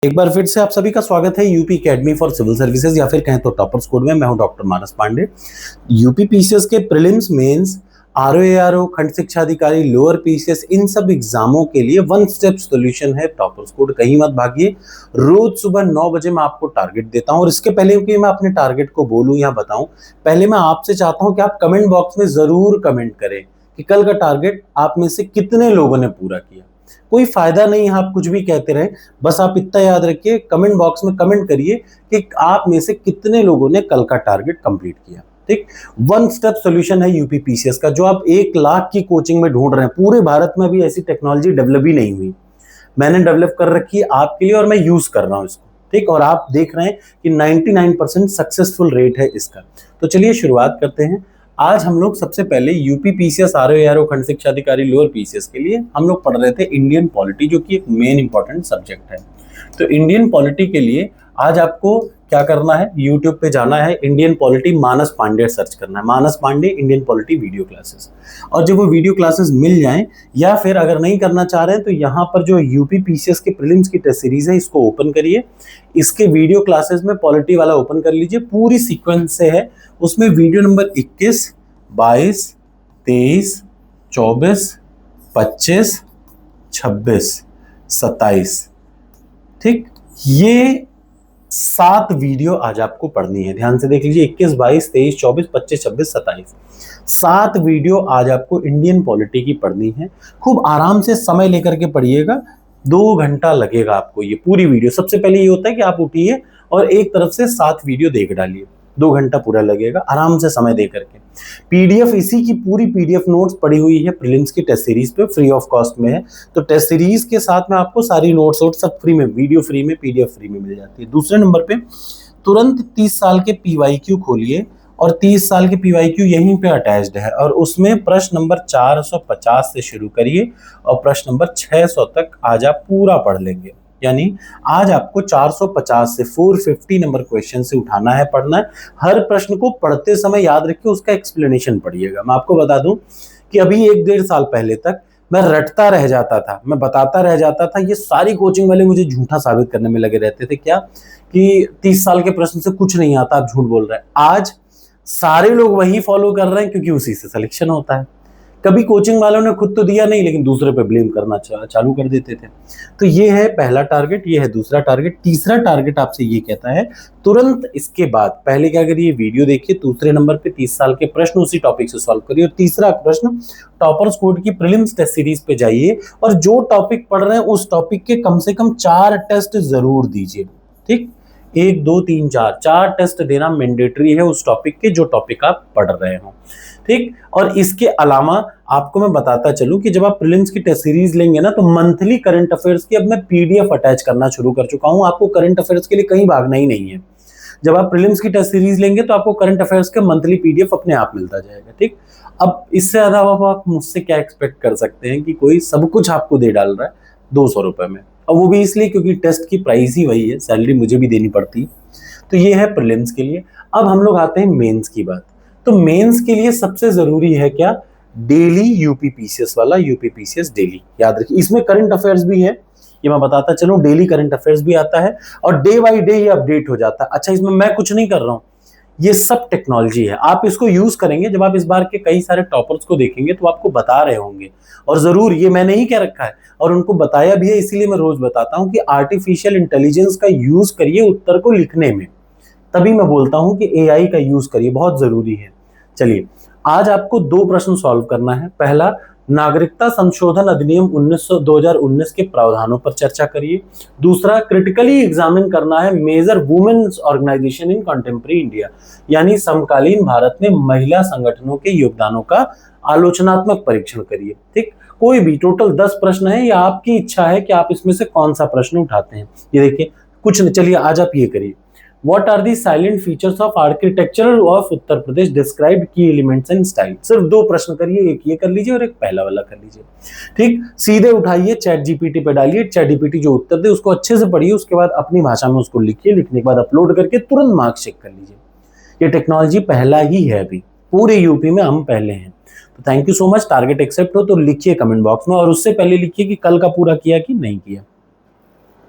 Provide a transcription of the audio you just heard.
एक बार फिर से आप सभी का स्वागत है UP academy for civil services या फिर कहें तो टॉपर्स कोड में। मैं हूं doctor Manas Pandey. UP PCS के प्रीलिम्स, मेंस, आरओ एआरओ, खंड शिक्षा अधिकारी, लोअर पीसीएस, इन सब एग्जामों के लिए वन स्टेप सॉल्यूशन है टॉपर्स कोड। कहीं मत भागिए, रोज सुबह 9 बजे मैं आपको टारगेट देता हूं। और इसके पहले कि मैं अपने टारगेट को बोलूं या बताऊं, पहले मैं आपसे चाहता हूं कि आप कमेंट बॉक्स में जरूर कमेंट करें कि कल का टारगेट आप में से कितने लोगों ने पूरा किया। कोई फायदा नहीं है आप कुछ भी कहते रहे, बस आप इतना याद रखिए, कमेंट बॉक्स में कमेंट करिए कि आप में से कितने लोगों ने कल का टारगेट कंप्लीट किया। ठीक, वन स्टेप सॉल्यूशन है यूपी पीसीएस का, जो आप 1 लाख की कोचिंग में ढूंढ रहे हैं। पूरे भारत में अभी ऐसी टेक्नोलॉजी डेवलप ही नहीं हुई, मैंने डेवलप कर रखी है आपके लिए और मैं यूज कर रहा हूं इसको। ठीक, और आप देख रहे हैं कि 99% सक्सेसफुल रेट है इसका। तो चलिए शुरुआत करते हैं। आज हम लोग सबसे पहले यूपी पीसीएस, आरओ एआरओ, खंड शिक्षा अधिकारी, लोअर पीसीएस के लिए हम लोग पढ़ रहे थे इंडियन पॉलिटी, जो कि एक मेन इंपॉर्टेंट सब्जेक्ट है। तो इंडियन पॉलिटी के लिए आज आपको क्या करना है, यूट्यूब पे जाना है, Indian polity Manas Pandey search करना है, Manas Pandey Indian polity video classes. और जब वो वीडियो क्लासेस मिल जाएं, या फिर अगर नहीं करना चाह रहे हैं तो यहाँ पर जो यूपी पीसीएस के प्रीलिम्स की टेस्ट सीरीज है, इसको ओपन करिए। इसके वीडियो क्लासेस में पॉलिटी वाला ओपन कर लीजिए, पूरी सीक्वेंस से है। उसमें वीडियो नंबर 21, 22, 23, 24, 25, 26, 27। ठीक, ये 7 वीडियो आज आपको पढ़नी है। ध्यान से देख लीजिए, 21, 22, 23, 24, 25, 26, 27, 7 वीडियो आज आपको इंडियन पॉलिटी की पढ़नी है। खूब आराम से समय लेकर के पढ़िएगा, 2 घंटा लगेगा आपको ये पूरी वीडियो। सबसे पहले ये होता है कि आप उठिए और एक तरफ से 7 वीडियो देख डालिए, 2 घंटा पूरा लगेगा, आराम से समय दे करके। पीडीएफ, इसी की पूरी पीडीएफ नोट्स पड़ी हुई है प्रीलिम्स की टेस्ट सीरीज पे, फ्री ऑफ कॉस्ट में है। तो टेस्ट सीरीज के साथ में आपको सारी नोट्स और सब फ्री में, वीडियो फ्री में, पीडीएफ फ्री में मिल जाती है। दूसरे नंबर पे तुरंत 30 साल के पीवाईक्यू खोलिए और 30 साल के पीवाईक्यू यहीं पे अटैच्ड है, और उसमें प्रश्न नंबर 450 से शुरू करिए और प्रश्न नंबर 600 तक आज आप पूरा पढ़ लेंगे। यानी आज आपको 450 से 450 नंबर क्वेश्चन से उठाना है, पढ़ना है। हर प्रश्न को पढ़ते समय याद रखिए, उसका एक्सप्लेनेशन पढ़िएगा। मैं आपको बता दूं कि अभी 1-1.5 साल पहले तक मैं रटता रह जाता था, मैं बताता रह जाता था। ये सारी कोचिंग वाले मुझे झूठा साबित करने में लगे रहते थे, क्या कि 30 साल के प्रश्न से कुछ नहीं आता, आप झूठ बोल रहे हैं। आज सारे लोग वही फॉलो कर रहे हैं, क्योंकि उसी से सिलेक्शन होता है। कभी कोचिंग वालों ने खुद तो दिया नहीं, लेकिन दूसरे पे ब्लेम करना चालू कर देते थे। तो ये है पहला टारगेट, ये है दूसरा टारगेट। तीसरा टारगेट आपसे ये कहता है, तुरंत इसके बाद पहले क्या करिए, वीडियो देखिए। दूसरे नंबर पे 30 साल के प्रश्न उसी टॉपिक से सॉल्व करिए। और तीसरा प्रश्न, टॉपर्स कोड की प्रीलिम्स टेस्ट सीरीज पे जाइए और जो टॉपिक पढ़ रहे हैं उस टॉपिक के कम से कम 4 टेस्ट जरूर दीजिए। ठीक, 1, 2, 3, 4 टेस्ट देना मैंडेटरी है उस टॉपिक के, जो टॉपिक आप पढ़ रहे हो। ठीक, और इसके अलावा आपको मैं बताता चलूं कि जब आप प्रीलिम्स की टेस्ट सीरीज लेंगे ना, तो मंथली करंट अफेयर्स की अब मैं पीडीएफ अटैच करना शुरू कर चुका हूं। आपको करंट अफेयर्स के लिए कहीं भागना ही नहीं है। जब आप प्रीलिम्स की टेस्ट सीरीज लेंगे तो आपको करंट अफेयर्स का मंथली पीडीएफ अपने आप मिलता जाएगा। ठीक, अब इससे ज्यादा आप मुझसे क्या एक्सपेक्ट कर सकते हैं कि कोई सब कुछ आपको दे डाल रहा है 200 रुपए में, और वो भी इसलिए क्योंकि टेस्ट की प्राइस ही वही है, सैलरी मुझे भी देनी पड़ती है। तो ये है प्रीलिम्स के लिए। अब हम लोग आते हैं मेंस की बात। तो मेंस के लिए सबसे जरूरी है क्या, डेली यूपी पीसीएस वाला, यूपी पीसीएस डेली। याद रखिए, इसमें करंट अफेयर्स भी है, ये मैं बताता चलूं, डेली करंट अफेयर्स भी आता है और डे बाय डे ये अपडेट हो जाता है। अच्छा, इसमें मैं कुछ नहीं कर रहा हूं, ये सब टेक्नोलॉजी है। आप इसको यूज करेंगे, जब आप इस बार के कई सारे टॉपर्स को देखेंगे तो आपको बता रहे होंगे, और जरूर, ये मैंने ही कह रखा है और उनको बताया भी है, इसीलिए मैं रोज बताता हूं कि आर्टिफिशियल इंटेलिजेंस का यूज करिए उत्तर को लिखने में। तभी मैं बोलता हूं कि एआई का यूज करिए, बहुत जरूरी है। चलिए, आज आपको 2 प्रश्न सॉल्व करना है। पहला, नागरिकता संशोधन अधिनियम 2019 के प्रावधानों पर चर्चा करिए। दूसरा, क्रिटिकली एग्जामिन करना है major women's organisation in contemporary India, यानी समकालीन भारत में महिला संगठनों के योगदानों का आलोचनात्मक परीक्षण करिए। ठीक, कोई भी, टोटल 10 प्रश्न है, या आपकी इच्छा है कि आप इसमें से कौन सा प्रश्न उठाते हैं। ये देखिए, कुछ नहीं, चलिए आज आप ये करिए, What are the silent features of architecture of Uttar Pradesh? Describe key elements and style। सिर्फ 2 प्रश्न करिए, एक ये कर लीजिए और एक पहला वाला कर लीजिए। ठीक, सीधे उठाइए, चैट जीपीटी पे डालिए, चैट जीपीटी जो उत्तर दे उसको अच्छे से पढ़िए, उसके बाद अपनी भाषा में उसको लिखिए, लिखने के बाद अपलोड करके तुरंत मार्क्स चेक कर लीजिए। ये टेक्नोलॉजी पहला ही है, अभी पूरे यूपी में हम पहले हैं। तो thank you so much. Target accept हो तो लिखिए कमेंट बॉक्स में, और उससे पहले लिखिए कि कल का पूरा किया कि नहीं किया।